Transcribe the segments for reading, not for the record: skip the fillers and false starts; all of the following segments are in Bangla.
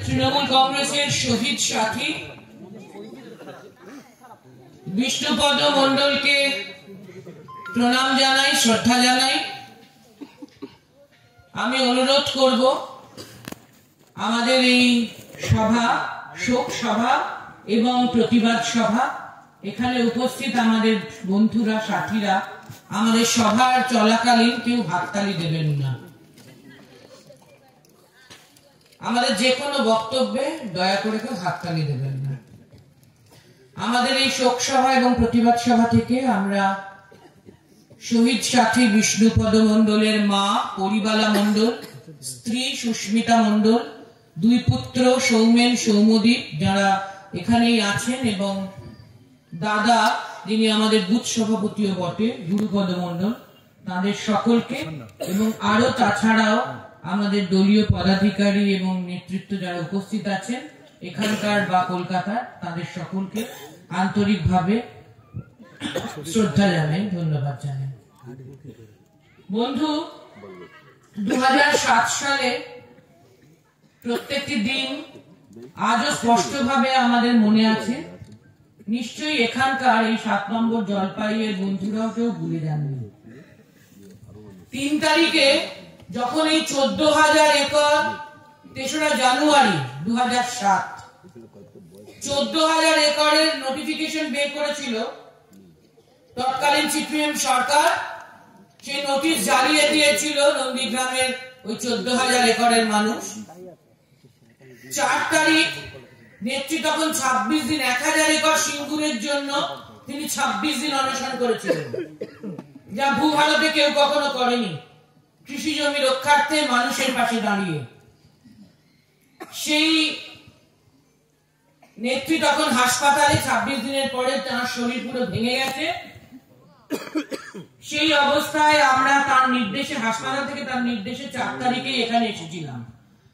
তৃণমূল কংগ্রেসের শহীদ সাথী বিষ্ণুপদ মণ্ডলকে প্রণাম জানাই, শ্রদ্ধা জানাই। আমি অনুরোধ করব আমাদের এই সভা, শোক সভা এবং প্রতিবাদ সভা, এখানে উপস্থিত আমাদের বন্ধুরা, সাথীরা আমাদের সভার চলাকালীন কেউ হাততালি দেবেন না। আমাদের যে কোনো বক্তব্যে দয়া করে কেউ হাততালি দেবেন না। আমাদের এই শোক সভা এবং প্রতিবাদ সভা থেকে আমরা শহীদ সাথী বিষ্ণুপদ মণ্ডলের মা পরিবালা মণ্ডল, স্ত্রী সুস্মিতা মণ্ডল, দুই পুত্র সৌমেন, সৌমদীপ যারা এখানেই আছেন, এবং দাদা যিনি আমাদের বুথ সভাপতিও বটে গুরুপদ মণ্ডল, তাদের সকলকে, এবং আরো তাছাড়াও আমাদের দলীয় পদাধিকারী এবং নেতৃত্ব যারা উপস্থিত আছেন এখানকার বা কলকাতার, তাদের সকলকে আন্তরিকভাবে শ্রদ্ধা জানাই, ধন্যবাদ জানাই। বন্ধু, 2007 সালে প্রত্যেকটি দিন আজও স্পষ্টভাবে আমাদের মনে আছে। নিশ্চয়ই এখানকার এই 7 নম্বর জলপাইয়ের বন্ধুরাও কেউ ভুলে যাননি। 3 তারিখে যখন এই 14,000 একর 3রা জানুয়ারি 2007 14,000 একরের নোটিফিকেশন বের করেছিল তৎকালীন সিপিএম সরকার, সেই নোটিশ জ্বালিয়ে দিয়েছিল নন্দীগ্রামের ওই 14,000 একরের মানুষ। 4 তারিখ নেত্রী তখন 26 দিন 1,000 একর সিঙ্গুরের জন্য তিনি 26 দিন অনশন করেছিলেন, যা ভূভারতে কেউ কখনো করেনি। কৃষি জমি রক্ষার্থে মানুষের পাশে দাঁড়িয়ে সেই নেত্রী তখন হাসপাতালে, 26 দিনের পরে তার শরীর পুরো ভেঙে গেছে। সেই অবস্থায় আমরা তার নির্দেশে, হাসপাতাল থেকে তার নির্দেশে 4 তারিখে এখানে এসেছিলাম।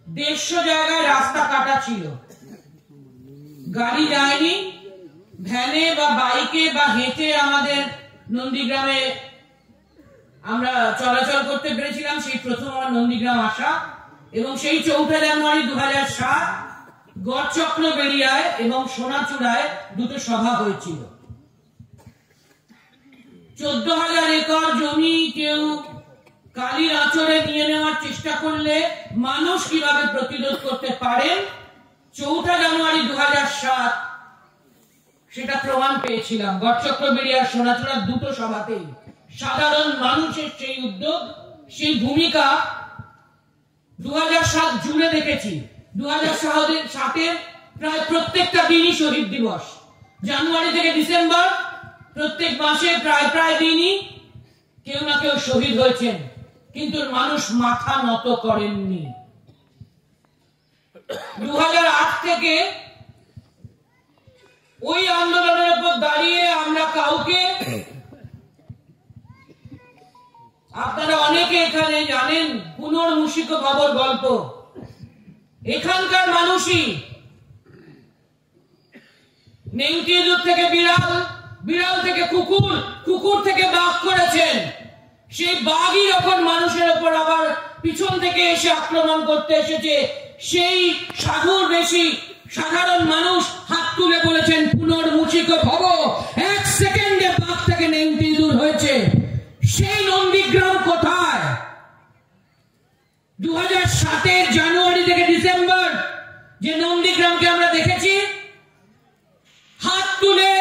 150 জায়গায় রাস্তা কাটা ছিল, গাড়ি যায়নি, ভ্যানে বা বাইকে বা হেঁটে আমাদের নন্দীগ্রামে আমরা চলাচল করতে পেরেছিলাম। সেই প্রথম আমার নন্দীগ্রাম আসা, এবং সেই 4 জানুয়ারি 2007 গড়চক্র বেরিয়ায় এবং সোনাচূড়ায় দুটো সভা হয়েছিল। 14,000 একর জমি কেউ কালির আঁচড়ে নিয়ে নেওয়ার চেষ্টা করলে মানুষ কিভাবে প্রতিরোধ করতে পারেন, 4 জানুয়ারি 2007 সেটা প্রমাণ পেয়েছিলাম। গড়চক্র বেরিয়া সোনাচূড়ার দুটো সভাতেই সাধারণ মানুষের সেই উদ্যোগ, সেই ভূমিকা 2007 জুড়ে দেখেছি। 2007 প্রায় প্রত্যেকটা দিনই শহীদ দিবস। জানুয়ারি থেকে ডিসেম্বর প্রত্যেক মাসে প্রায় দিনই কেউ না কেউ শহীদ হয়েছেন, কিন্তু মানুষ মাথা নত করেননি। 2008 থেকে ওই আন্দোলনের উপর দাঁড়িয়ে আমরা কাউকে, আপনারা অনেকে এখানে জানেন পুনর্মূষিক খবর গল্প, এখানকার মানুষই নেংটি ইঁদুর থেকে বিড়াল, বিড়াল থেকে কুকুর, কুকুর থেকে বাঘ করেছেন। সেই বাঘই যখন মানুষের উপর আবার পিছন থেকে এসে আক্রমণ করতে এসেছে, সেই সাধুর বেশি সাধারণ মানুষ হাত তুলে বলেছেন পুনর্মূষিক ভব। 1 সেকেন্ডে বাঘ থেকে নেংটি ইঁদুর হয়েছে। সেই নন্দীগ্রাম কোথায়? 2007 জানুয়ারি থেকে ডিসেম্বর যে নন্দীগ্রামকে আমরা দেখেছি, হাত তুলে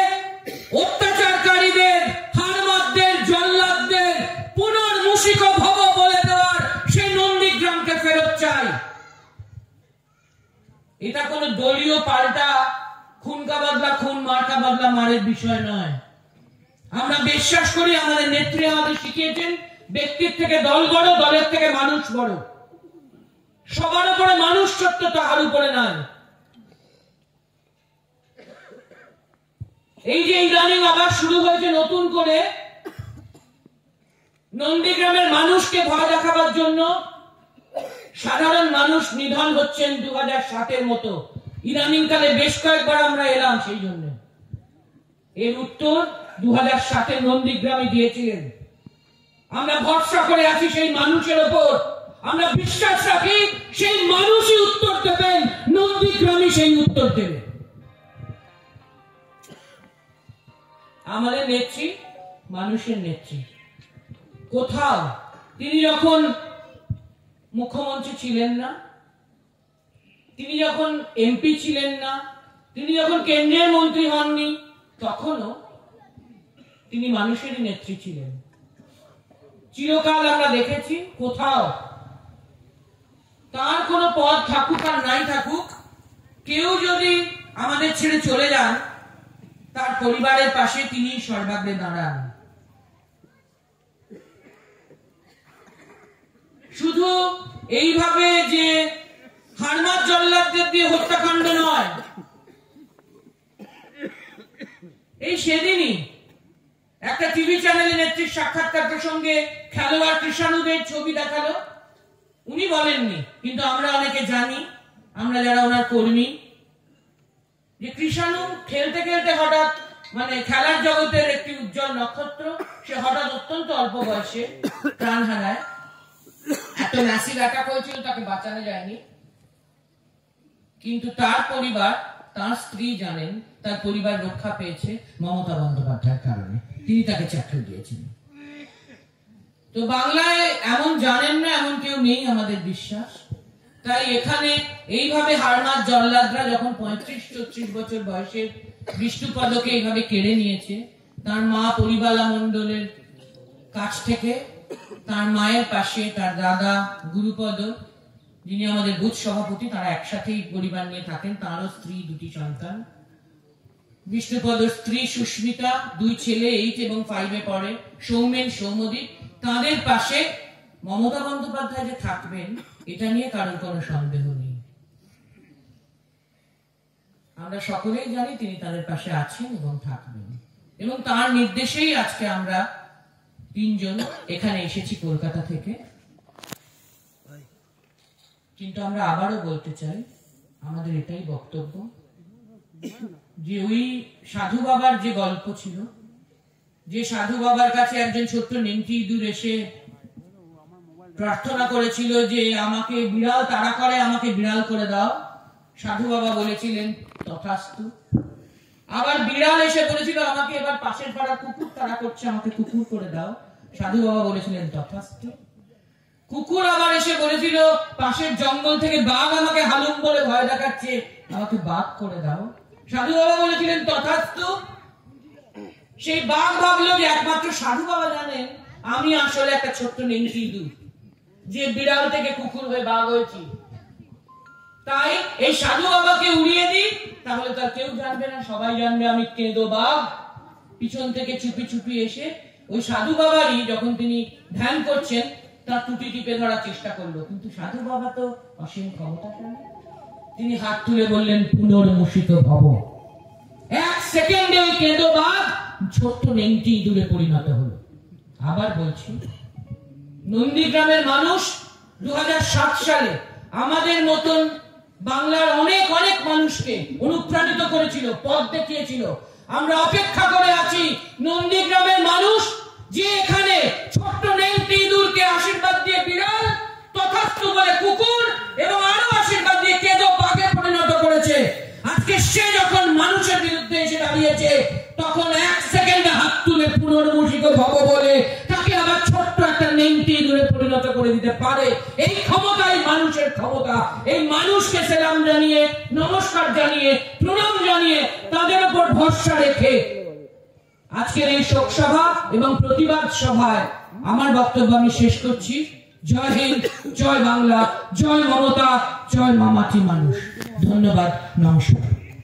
অত্যাচারকারীদের, হারমাদদের, জল্লাদদের পুনর্মূষিক ভব বলে দেওয়ার সেই নন্দীগ্রামকে ফেরত চাই। এটা কোন দলীয় পাল্টা খুনকা বদলা খুন, মার্কা বদলা মারের বিষয় নয়। আমরা বিশ্বাস করি আমাদের নেত্রী আমাদের শিখিয়েছেন ব্যক্তির থেকে দল বড়, দলের থেকে মানুষ বড়। সবার উপরে মানুষ সত্য, তাহার উপরে নয়। এই যে ইদানিং আবার শুরু হয়েছে নতুন করে নন্দীগ্রামের মানুষকে ভয় দেখাবার জন্য, সাধারণ মানুষ নিধন হচ্ছেন 2007 মতো। ইদানিং কালে বেশ কয়েকবার আমরা এলাম সেই জন্য। এর উত্তর 2007 নন্দীগ্রামে দিয়েছিলেন। আমরা ভরসা করে আছি সেই মানুষের ওপর, আমরা বিশ্বাস রাখি সেই মানুষই উত্তর দেবেন, নন্দীগ্রামই সেই উত্তর দেবে। আমাদের নেত্রী মানুষের নেত্রী। কোথাও তিনি যখন মুখ্যমন্ত্রী ছিলেন না, তিনি যখন এমপি ছিলেন না, তিনি যখন কেন্দ্রীয় মন্ত্রী হননি, তখনও তিনি মানুষেরই নেত্রী ছিলেন। চিরকাল আমরা দেখেছি কোথাও তার কোনো পদ থাকুক আর নাই থাকুক, কেউ যদি আমাদের ছেড়ে চলে যান, তার পরিবারের পাশে তিনি সর্বাগ্রে দাঁড়ান। শুধু এইভাবে যে হারমাত জল্লাদদের দিয়ে হত্যাকাণ্ড নয়, এই সেদিনই একটা টিভি চ্যানেলে নেত্রীর সাক্ষাৎকার প্রসঙ্গে খেলোয়াড় কৃষাণুদের ছবি দেখালো। উনি বলেননি, কিন্তু আমরা অনেকে জানি, আমরা যারা ওনার কর্মী, যে কৃষাণু খেলতে খেলতে হঠাৎ, মানে খেলার জগতের একটি উজ্জ্বল নক্ষত্র, সে হঠাৎ অত্যন্ত অল্প বয়সে প্রাণ হারায়। এত ম্যাসিভ অ্যাটাক হয়েছিল, তাকে বাঁচানো যায়নি। কিন্তু তার পরিবার, তার স্ত্রী জানেন তার পরিবার রক্ষা পেয়েছে মমতা বন্দ্যোপাধ্যায়ের কারণে। তিনি তাকে চাকরি দিয়েছেন। তো বাংলায় এমন জানেন না এমন কেউ নেই আমাদের বিশ্বাস। তাই এখানে এইভাবে হারমাত জল্লাদরা যখন 35-34 বছর বয়সের বিষ্ণুপদকে এইভাবে কেড়ে নিয়েছে, তার মা পরিবালা মণ্ডলের কাছ থেকে, তার মায়ের পাশে তার দাদা গুরুপদ, যিনি আমাদের বুথ সভাপতি, তারা একসাথেই পরিবার নিয়ে থাকেন, তারও স্ত্রী, 2টি সন্তান। বিষ্ণুপদর স্ত্রী সুস্মিতা, 2 ছেলে 8 এবং 5-এ পড়ে, সৌমেন, সৌমদীপ। তাদের পাশে মমতা বন্দ্যোপাধ্যায় যে থাকবেন, এটা নিয়ে কারোর কোনো সন্দেহ নেই। আমরা সকলেই জানি তিনি তাদের পাশে আছেন এবং থাকবেন, এবং তার নির্দেশেই আজকে আমরা 3 জন এখানে এসেছি কলকাতা থেকে। কিন্তু আমরা আবারও বলতে চাই, আমাদের এটাই বক্তব্য যে ওই সাধু বাবার যে গল্প ছিল, যে সাধু বাবার কাছে একজন ছোট্ট নেংটি ইঁদুর এসে প্রার্থনা করেছিল যে আমাকে বিড়াল তাড়া করে, আমাকে বিড়াল করে দাও, সাধু বাবা বলেছিলেন তথাস্তু। আবার বিড়াল এসে বলেছিল আমাকে এবার পাশের পাড়া কুকুর তাড়া করছে, আমাকে কুকুর করে দাও, সাধু বাবা বলেছিলেন তথাস্তু। কুকুর আবার এসে বলেছিল পাশের জঙ্গল থেকে বাঘ আমাকে হালুম বলে ভয় দেখাচ্ছে, আমাকে বাঘ করে দাও, সাধু বাবা বলেছিলেন তথাস্তু। সেই বাঘ ভাবলো যে একমাত্র সাধু বাবা জানেন আমি আসলে একটা ছোট্ট নেংটি ইঁদুর, যে বিড়াল থেকে কুকুর হয়ে বাঘ হয়েছি। তাই এই সাধু বাবাকে উড়িয়ে দিই, তাহলে তার কেউ জানবে না, সবাই জানবে আমি কেঁদো বাঘ। পিছন থেকে চুপি চুপি এসে ওই সাধু বাবারই, যখন তিনি ধ্যান করছেন, তার টুটি টিপে ধরার চেষ্টা করলো, কিন্তু সাধু বাবা তো অসীম ক্ষমতাশালী। তিনি হাত তুলে বললেন পুনর্মূষিত ভব। 1 সেকেন্ডে ওই কেঁদো বাঘ ছোট্ট নেংটি ইঁদুরে পরিণত হলো। আবার বলছি, নন্দীগ্রামের মানুষ 2007 সালে আমাদের মতন বাংলার অনেক অনেক মানুষকে অনুপ্রাণিত করেছিল, পথ দেখিয়েছিল। আমরা অপেক্ষা করে আছি নন্দীগ্রামের মানুষ যে এখানে ছোট্ট নেংটি ইঁদুরকে আশীর্বাদ দিয়ে বিড়াল, তথাস্তু বলে কুকুর, এবং আরো আশীর্বাদ দিয়ে কেঁদো বাঘে পরিণত করেছে। আজকে সে যখন মানুষের বিরুদ্ধে এসে দাঁড়িয়েছে, তখন 1 সেকেন্ডে হাত তুলে পুনর্মূষিত ভব বলে তাকে আবার ছোট্ট একটা নেংটি ইঁদুরে পরিণত করে দিতে পারে। এই ক্ষমতাই মানুষের ক্ষমতা। এই মানুষকে সেলাম জানিয়ে, নমস্কার জানিয়ে, প্রণাম জানিয়ে, তাদের উপর ভরসা রেখে আজকের এই শোক সভা এবং প্রতিবাদ সভায় আমার বক্তব্য আমি শেষ করছি। জয় হিন্দ, জয় বাংলা, জয় মমতা, জয় মামাটি মানুষ। ধন্যবাদ, নমস্কার।